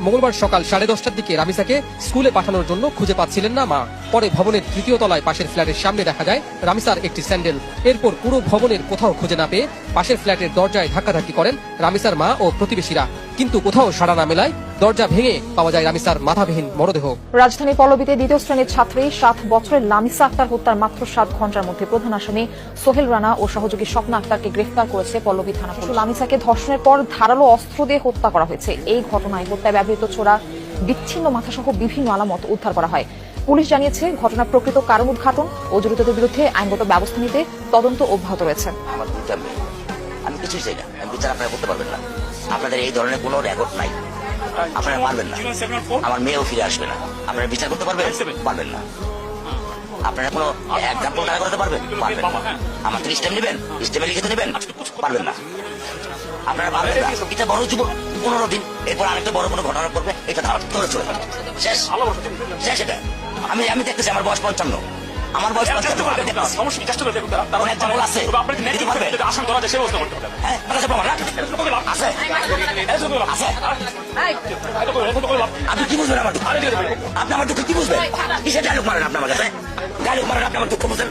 মঙ্গলবার সকাল 10:30টার দিকে রামিসাকে স্কুলে পাঠানোর জন্য খুঁজে পাচ্ছিলেন না মা। পরে ভবনের 3য় তলায় পাশের ফ্ল্যাটের সামনে দেখা যায় রামিসার একটি স্যান্ডেল। এরপর পুরো ভবনের কোথাও খুঁজে না পেয়ে পাশের ফ্ল্যাটের দরজায় ধাক্কাধাক্কি করেন রামিসার মা ও প্রতিবেশীরা, কিন্তু কোথাও সাড়া না মেলায় দরজা ভেঙে পাওয়া যায় রামিসার মাথাবিহীন মরদেহ। রাজধানী পল্লবীতে 2য় শ্রেণীর ছাত্রী 7 বছরের লামিসা আক্তার হত্যার মাত্র 7 ঘন্টার মধ্যে প্রধান আসামি সোহেল রানা ও সহযোগী স্বপ্না আক্তারকে গ্রেফতার করেছে পল্লবী থানা পুলিশ। লামিসাকে ধর্ষণের পর ধারালো অস্ত্র দিয়ে হত্যা করা হয়েছে। এই ঘটনায় হত্যায় ব্যবহৃত ছোড়া, বিচ্ছিন্ন মাথাসহ বিভিন্ন আলামত উদ্ধার করা হয়। পুলিশ জানিয়েছে ঘটনার প্রকৃত কারণ উদ্ঘাটন ও জড়িতদের বিরুদ্ধে আইনগত ব্যবস্থা নিতে তদন্ত অব্যাহত রয়েছে। আমি কিছুই চাই না, আমি বিচার আপনারা করতে পারবেন না। আপনাদের এই ধরনের কোনো রেকর্ড নাই, আপনারা পারবেন না। আমার মেয়েও ফিরে আসবে না। আপনারা বিচার করতে পারবেন? পারবেন না। আপনারা কোনো এক্সাম্পল দাঁড়া করতে পারবেন? পারবেন না। আমার থেকে স্টেপ নেবেন, স্টেপে লিখে নেবেন? পারবেন না। আপনারা পারবেন না। এটা বড় যুবক 15 দিন, এরপর আরেকটা বড় কোনো ঘটনা করবে, এটা ধরে চলে যাবে। শেষ শেষ। এটা আমি দেখতেছি আমার বয়স 55, আমার বয়স 55। আপনি কি বুঝবেন আমার দুঃখ? আপনি আমার দুঃখ কি বুঝবেন? কিসের ডায়লগ মারেন আপনি আমার কাছে? ডায়লগ মারেন আপনি আমার দুঃখ বুঝেন?